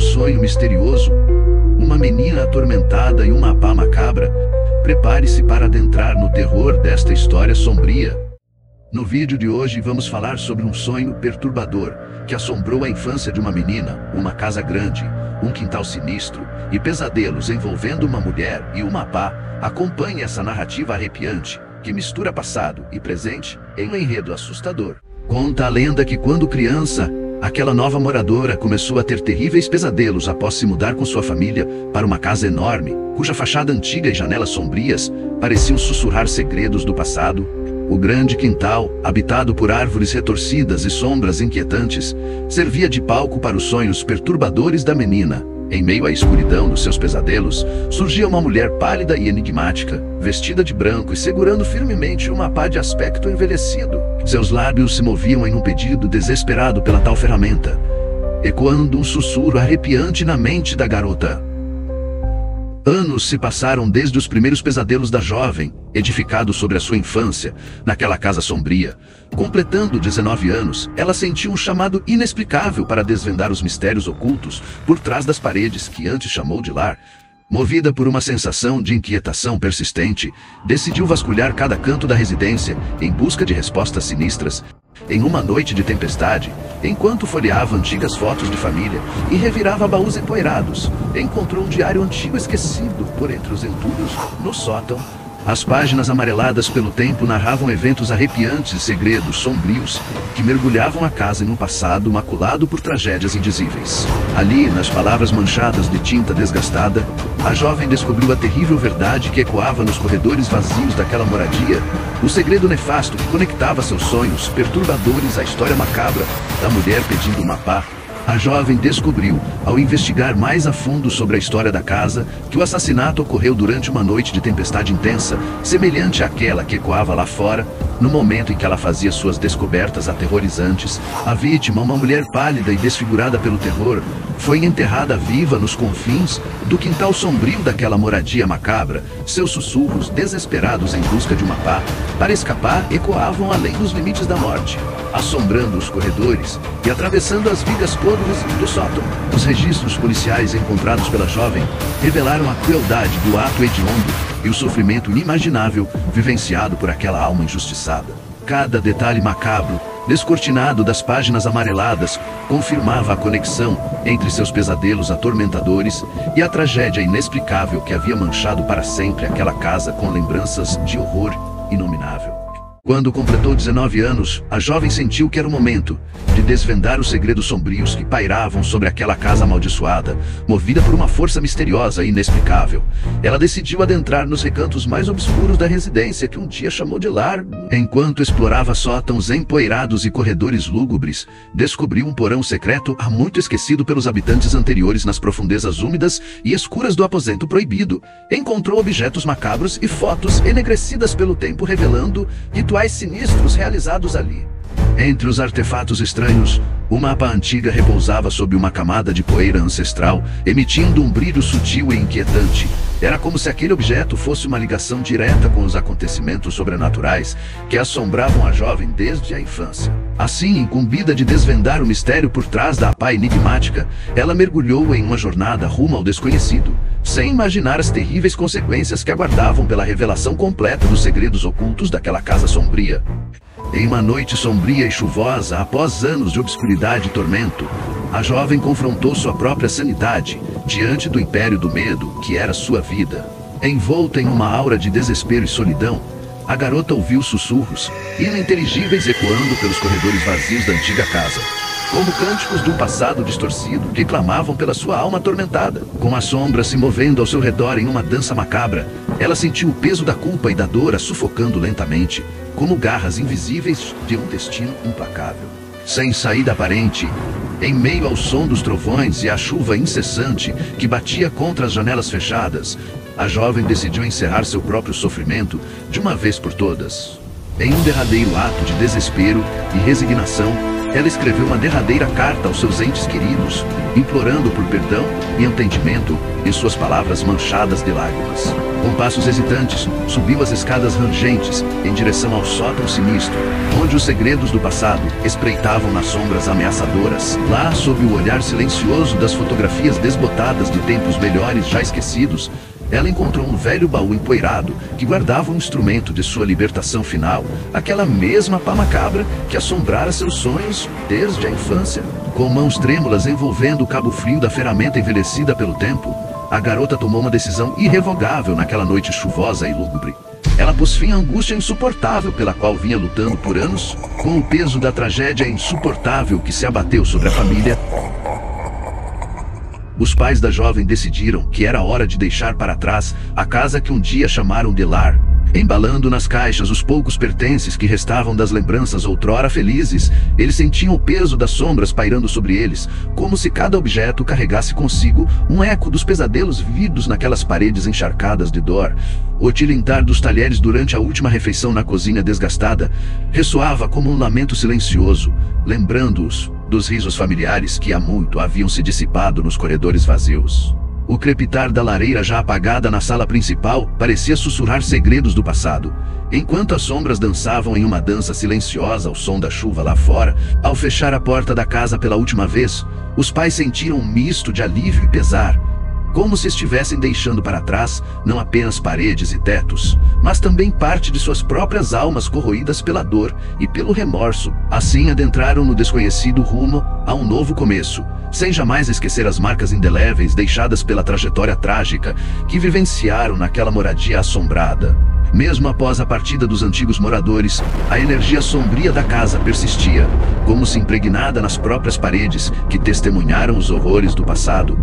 sonho misterioso, uma menina atormentada e uma pá macabra. Prepare-se para adentrar no terror desta história sombria. No vídeo de hoje vamos falar sobre um sonho perturbador que assombrou a infância de uma menina, uma casa grande, um quintal sinistro e pesadelos envolvendo uma mulher e uma pá. Acompanhe essa narrativa arrepiante que mistura passado e presente em um enredo assustador. Conta a lenda que quando criança, aquela nova moradora começou a ter terríveis pesadelos após se mudar com sua família para uma casa enorme, cuja fachada antiga e janelas sombrias pareciam sussurrar segredos do passado. O grande quintal, habitado por árvores retorcidas e sombras inquietantes, servia de palco para os sonhos perturbadores da menina. Em meio à escuridão dos seus pesadelos, surgia uma mulher pálida e enigmática, vestida de branco e segurando firmemente uma pá de aspecto envelhecido. Seus lábios se moviam em um pedido desesperado pela tal ferramenta, ecoando um sussurro arrepiante na mente da garota. Anos se passaram desde os primeiros pesadelos da jovem, edificado sobre a sua infância, naquela casa sombria. Completando 19 anos, ela sentiu um chamado inexplicável para desvendar os mistérios ocultos por trás das paredes que antes chamou de lar. Movida por uma sensação de inquietação persistente, decidiu vasculhar cada canto da residência em busca de respostas sinistras. Em uma noite de tempestade, enquanto folheava antigas fotos de família e revirava baús empoeirados, encontrou um diário antigo esquecido por entre os entulhos no sótão. As páginas amareladas pelo tempo narravam eventos arrepiantes e segredos sombrios que mergulhavam a casa em um passado maculado por tragédias indizíveis. Ali, nas palavras manchadas de tinta desgastada, a jovem descobriu a terrível verdade que ecoava nos corredores vazios daquela moradia, o segredo nefasto que conectava seus sonhos perturbadores à história macabra da mulher pedindo uma pá. A jovem descobriu, ao investigar mais a fundo sobre a história da casa, que o assassinato ocorreu durante uma noite de tempestade intensa, semelhante àquela que ecoava lá fora. No momento em que ela fazia suas descobertas aterrorizantes, a vítima, uma mulher pálida e desfigurada pelo terror, foi enterrada viva nos confins do quintal sombrio daquela moradia macabra. Seus sussurros, desesperados em busca de uma pá para escapar, ecoavam além dos limites da morte, assombrando os corredores e atravessando as vigas podres do sótão. Os registros policiais encontrados pela jovem revelaram a crueldade do ato hediondo e o sofrimento inimaginável vivenciado por aquela alma injustiçada. Cada detalhe macabro, descortinado das páginas amareladas, confirmava a conexão entre seus pesadelos atormentadores e a tragédia inexplicável que havia manchado para sempre aquela casa com lembranças de horror inominável. Quando completou 19 anos, a jovem sentiu que era o momento de desvendar os segredos sombrios que pairavam sobre aquela casa amaldiçoada. Movida por uma força misteriosa e inexplicável, ela decidiu adentrar nos recantos mais obscuros da residência que um dia chamou de lar. Enquanto explorava sótãos empoeirados e corredores lúgubres, descobriu um porão secreto há muito esquecido pelos habitantes anteriores nas profundezas úmidas e escuras do aposento proibido. Encontrou objetos macabros e fotos enegrecidas pelo tempo, revelando rituais sinistros realizados ali. Entre os artefatos estranhos, uma pá antiga repousava sob uma camada de poeira ancestral, emitindo um brilho sutil e inquietante. Era como se aquele objeto fosse uma ligação direta com os acontecimentos sobrenaturais que assombravam a jovem desde a infância. Assim, incumbida de desvendar o mistério por trás da pá enigmática, ela mergulhou em uma jornada rumo ao desconhecido, sem imaginar as terríveis consequências que aguardavam pela revelação completa dos segredos ocultos daquela casa sombria. Em uma noite sombria e chuvosa, após anos de obscuridade e tormento, a jovem confrontou sua própria sanidade diante do império do medo que era sua vida. Envolta em uma aura de desespero e solidão, a garota ouviu sussurros ininteligíveis ecoando pelos corredores vazios da antiga casa, como cânticos de um passado distorcido que clamavam pela sua alma atormentada. Com as sombras se movendo ao seu redor em uma dança macabra, ela sentiu o peso da culpa e da dor a sufocando lentamente, como garras invisíveis de um destino implacável. Sem saída aparente, em meio ao som dos trovões e à chuva incessante que batia contra as janelas fechadas, a jovem decidiu encerrar seu próprio sofrimento de uma vez por todas. Em um derradeiro ato de desespero e resignação, ela escreveu uma derradeira carta aos seus entes queridos, implorando por perdão e entendimento em suas palavras manchadas de lágrimas. Com passos hesitantes, subiu as escadas rangentes em direção ao sótão sinistro, onde os segredos do passado espreitavam nas sombras ameaçadoras. Lá, sob o olhar silencioso das fotografias desbotadas de tempos melhores já esquecidos, ela encontrou um velho baú empoeirado que guardava um instrumento de sua libertação final, aquela mesma pá macabra que assombrara seus sonhos desde a infância. Com mãos trêmulas envolvendo o cabo frio da ferramenta envelhecida pelo tempo, a garota tomou uma decisão irrevogável naquela noite chuvosa e lúgubre. Ela pôs fim à angústia insuportável pela qual vinha lutando por anos, com o peso da tragédia insuportável que se abateu sobre a família. Os pais da jovem decidiram que era hora de deixar para trás a casa que um dia chamaram de lar. Embalando nas caixas os poucos pertences que restavam das lembranças outrora felizes, eles sentiam o peso das sombras pairando sobre eles, como se cada objeto carregasse consigo um eco dos pesadelos vividos naquelas paredes encharcadas de dor. O tilintar dos talheres durante a última refeição na cozinha desgastada ressoava como um lamento silencioso, lembrando-os dos risos familiares que há muito haviam se dissipado nos corredores vazios. O crepitar da lareira já apagada na sala principal parecia sussurrar segredos do passado, enquanto as sombras dançavam em uma dança silenciosa ao som da chuva lá fora. Ao fechar a porta da casa pela última vez, os pais sentiram um misto de alívio e pesar, como se estivessem deixando para trás não apenas paredes e tetos, mas também parte de suas próprias almas corroídas pela dor e pelo remorso. Assim adentraram no desconhecido rumo a um novo começo, sem jamais esquecer as marcas indeléveis deixadas pela trajetória trágica que vivenciaram naquela moradia assombrada. Mesmo após a partida dos antigos moradores, a energia sombria da casa persistia, como se impregnada nas próprias paredes que testemunharam os horrores do passado.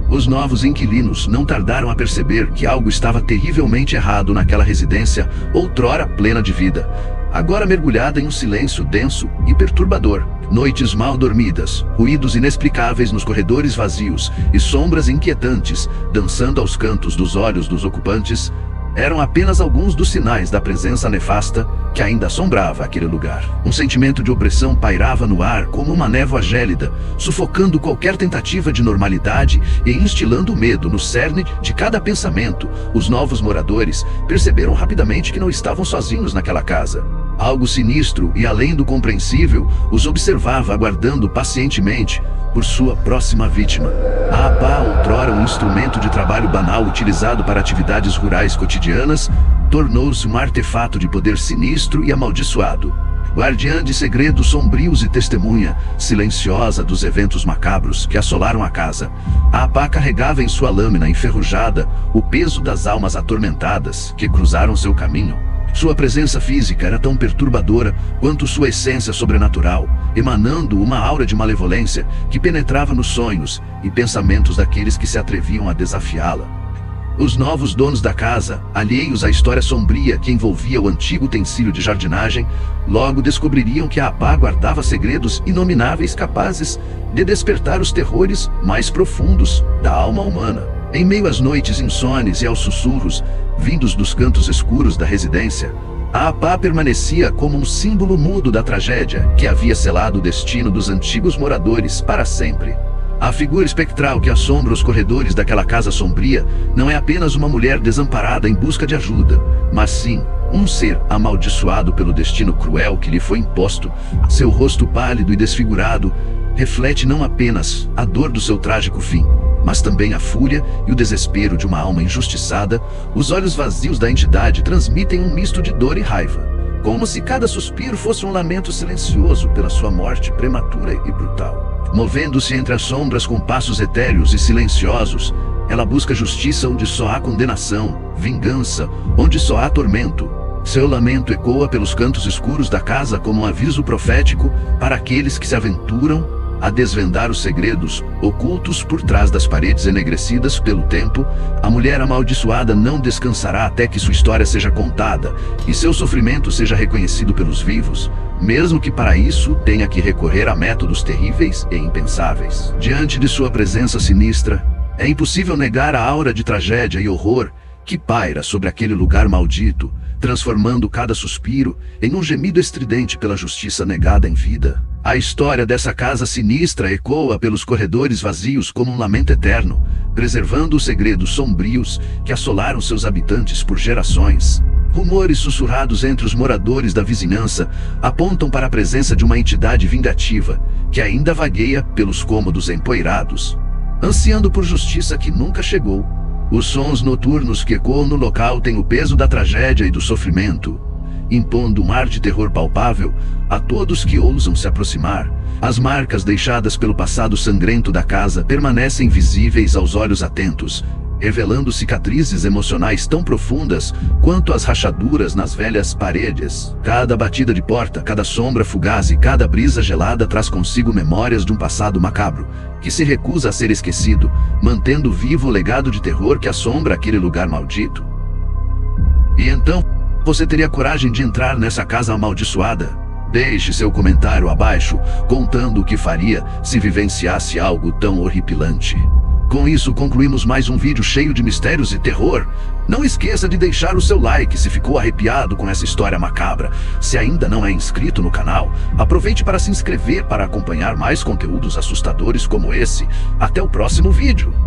Os novos inquilinos não tardaram a perceber que algo estava terrivelmente errado naquela residência outrora plena de vida, agora mergulhada em um silêncio denso e perturbador. Noites mal dormidas, ruídos inexplicáveis nos corredores vazios e sombras inquietantes dançando aos cantos dos olhos dos ocupantes eram apenas alguns dos sinais da presença nefasta que ainda assombrava aquele lugar. Um sentimento de opressão pairava no ar como uma névoa gélida, sufocando qualquer tentativa de normalidade e instilando medo no cerne de cada pensamento. Os novos moradores perceberam rapidamente que não estavam sozinhos naquela casa. Algo sinistro e além do compreensível os observava aguardando pacientemente por sua próxima vítima. A pá, outrora um instrumento de trabalho banal utilizado para atividades rurais cotidianas, tornou-se um artefato de poder sinistro e amaldiçoado. Guardiã de segredos sombrios e testemunha silenciosa dos eventos macabros que assolaram a casa, a pá carregava em sua lâmina enferrujada o peso das almas atormentadas que cruzaram seu caminho. Sua presença física era tão perturbadora quanto sua essência sobrenatural, emanando uma aura de malevolência que penetrava nos sonhos e pensamentos daqueles que se atreviam a desafiá-la. Os novos donos da casa, alheios à história sombria que envolvia o antigo utensílio de jardinagem, logo descobririam que a pá guardava segredos inomináveis capazes de despertar os terrores mais profundos da alma humana. Em meio às noites insones e aos sussurros vindos dos cantos escuros da residência, a pá permanecia como um símbolo mudo da tragédia que havia selado o destino dos antigos moradores para sempre. A figura espectral que assombra os corredores daquela casa sombria não é apenas uma mulher desamparada em busca de ajuda, mas sim um ser amaldiçoado pelo destino cruel que lhe foi imposto. Seu rosto pálido e desfigurado reflete não apenas a dor do seu trágico fim, mas também a fúria e o desespero de uma alma injustiçada. Os olhos vazios da entidade transmitem um misto de dor e raiva, como se cada suspiro fosse um lamento silencioso pela sua morte prematura e brutal. Movendo-se entre as sombras com passos etéreos e silenciosos, ela busca justiça onde só há condenação, vingança onde só há tormento. Seu lamento ecoa pelos cantos escuros da casa como um aviso profético para aqueles que se aventuram a desvendar os segredos ocultos por trás das paredes enegrecidas pelo tempo. A mulher amaldiçoada não descansará até que sua história seja contada e seu sofrimento seja reconhecido pelos vivos, mesmo que para isso tenha que recorrer a métodos terríveis e impensáveis. Diante de sua presença sinistra, é impossível negar a aura de tragédia e horror que paira sobre aquele lugar maldito, transformando cada suspiro em um gemido estridente pela justiça negada em vida. A história dessa casa sinistra ecoa pelos corredores vazios como um lamento eterno, preservando os segredos sombrios que assolaram seus habitantes por gerações. Rumores sussurrados entre os moradores da vizinhança apontam para a presença de uma entidade vingativa que ainda vagueia pelos cômodos empoeirados, ansiando por justiça que nunca chegou. Os sons noturnos que ecoam no local têm o peso da tragédia e do sofrimento, impondo um ar de terror palpável a todos que ousam se aproximar. As marcas deixadas pelo passado sangrento da casa permanecem visíveis aos olhos atentos, revelando cicatrizes emocionais tão profundas quanto as rachaduras nas velhas paredes. Cada batida de porta, cada sombra fugaz e cada brisa gelada traz consigo memórias de um passado macabro, que se recusa a ser esquecido, mantendo vivo o legado de terror que assombra aquele lugar maldito. E então, você teria coragem de entrar nessa casa amaldiçoada? Deixe seu comentário abaixo, contando o que faria se vivenciasse algo tão horripilante. Com isso, concluímos mais um vídeo cheio de mistérios e terror. Não esqueça de deixar o seu like se ficou arrepiado com essa história macabra. Se ainda não é inscrito no canal, aproveite para se inscrever para acompanhar mais conteúdos assustadores como esse. Até o próximo vídeo!